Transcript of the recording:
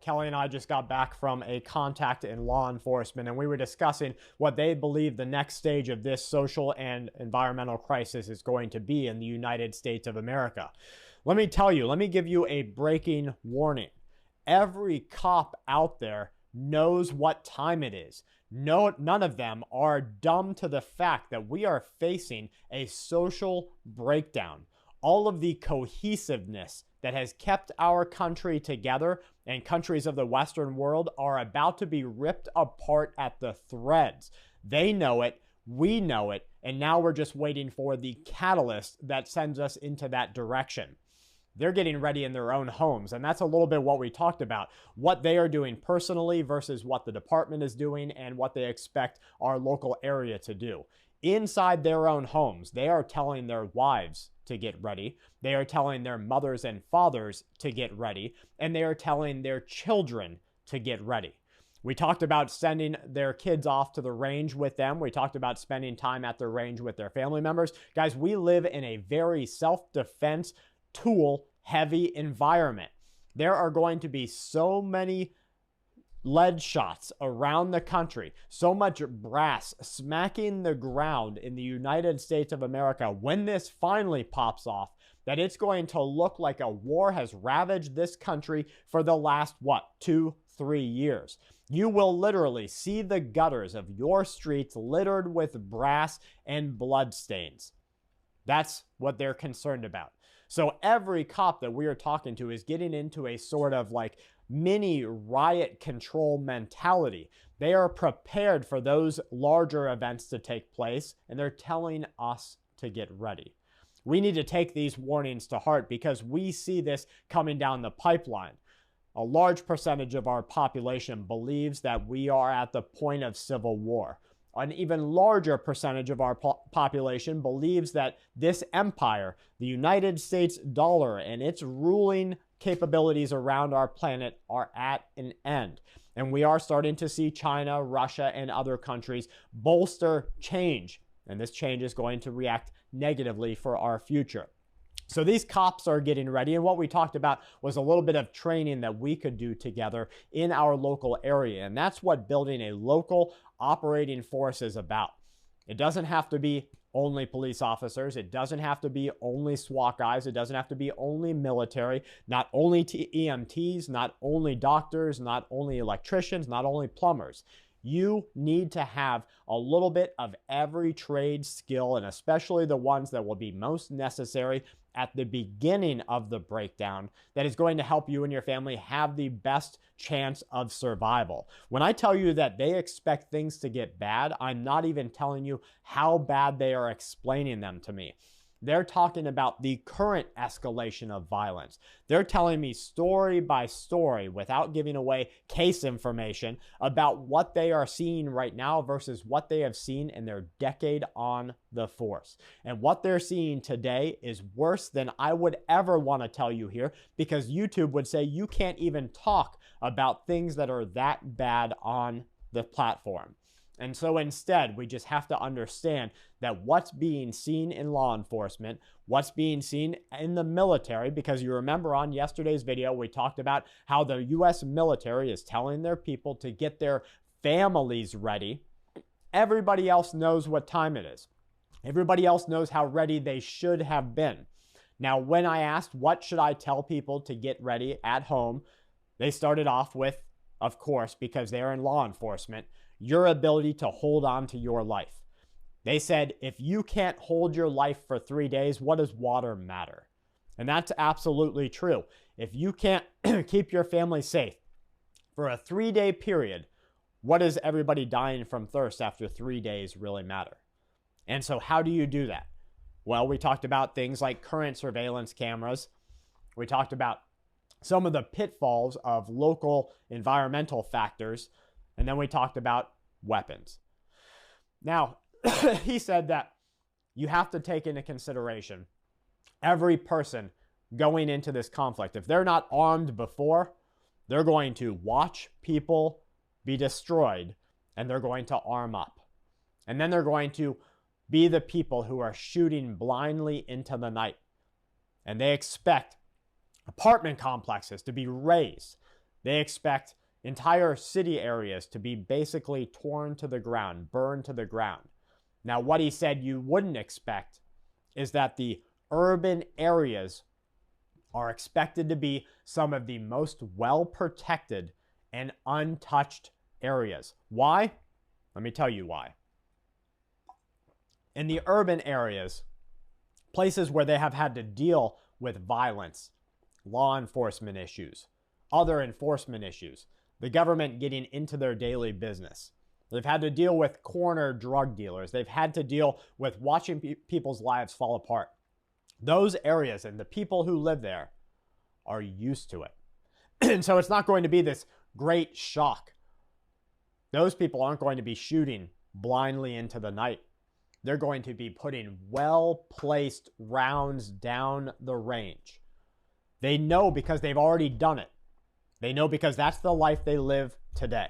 Kelly and I just got back from a contact in law enforcement, and we were discussing what they believe the next stage of this social and environmental crisis is going to be in the United States of America. Let me give you a breaking warning. Every cop out there knows what time it is. No, none of them are dumb to the fact that we are facing a social breakdown. All of the cohesiveness that has kept our country together and countries of the Western world are about to be ripped apart at the threads. They know it, we know it, and now we're just waiting for the catalyst that sends us into that direction. They're getting ready in their own homes, and that's a little bit what we talked about, what they are doing personally versus what the department is doing and what they expect our local area to do. Inside their own homes, they are telling their wives to get ready. They are telling their mothers and fathers to get ready, and they are telling their children to get ready. We talked about sending their kids off to the range with them. We talked about spending time at the range with their family members. Guys, we live in a very self-defense, tool-heavy environment. There are going to be so many lead shots around the country, so much brass smacking the ground in the United States of America when this finally pops off, that it's going to look like a war has ravaged this country for the last, 2-3 years. You will literally see the gutters of your streets littered with brass and blood stains. That's what they're concerned about. So every cop that we are talking to is getting into a sort of like mini riot control mentality. They are prepared for those larger events to take place, and they're telling us to get ready. We need to take these warnings to heart because we see this coming down the pipeline. A large percentage of our population believes that we are at the point of civil war. An even larger percentage of our population believes that this empire, the United States dollar, and its ruling capabilities around our planet are at an end. And we are starting to see China, Russia, and other countries bolster change. And this change is going to react negatively for our future. So these cops are getting ready, and what we talked about was a little bit of training that we could do together in our local area, and that's what building a local operating force is about. It doesn't have to be only police officers. It doesn't have to be only SWAT guys. It doesn't have to be only military, not only EMTs, not only doctors, not only electricians, not only plumbers. You need to have a little bit of every trade skill, and especially the ones that will be most necessary at the beginning of the breakdown, that is going to help you and your family have the best chance of survival. When I tell you that they expect things to get bad, I'm not even telling you how bad they are explaining them to me. They're talking about the current escalation of violence. They're telling me story by story, without giving away case information, about what they are seeing right now versus what they have seen in their decade on the force. And what they're seeing today is worse than I would ever want to tell you here, because YouTube would say you can't even talk about things that are that bad on the platform. And so instead, we just have to understand that what's being seen in law enforcement, what's being seen in the military, because you remember on yesterday's video, we talked about how the U.S. military is telling their people to get their families ready. Everybody else knows what time it is. Everybody else knows how ready they should have been. Now, when I asked what should I tell people to get ready at home, they started off with, of course, because they're in law enforcement, your ability to hold on to your life. They said, if you can't hold your life for 3 days, what does water matter? And that's absolutely true. If you can't keep your family safe for a 3-day period, what does everybody dying from thirst after 3 days really matter? And so how do you do that? Well, we talked about things like current surveillance cameras. We talked about some of the pitfalls of local environmental factors. And then we talked about weapons. Now, he said that you have to take into consideration every person going into this conflict. If they're not armed before, they're going to watch people be destroyed, and they're going to arm up. And then they're going to be the people who are shooting blindly into the night. And they expect apartment complexes to be razed. They expect entire city areas to be basically torn to the ground, burned to the ground. Now, what he said you wouldn't expect is that the urban areas are expected to be some of the most well-protected and untouched areas. Why? Let me tell you why. In the urban areas, places where they have had to deal with violence, law enforcement issues, other enforcement issues, the government getting into their daily business. They've had to deal with corner drug dealers. They've had to deal with watching people's lives fall apart. Those areas and the people who live there are used to it. And so it's not going to be this great shock. Those people aren't going to be shooting blindly into the night. They're going to be putting well-placed rounds down the range. They know because they've already done it. They know because that's the life they live today.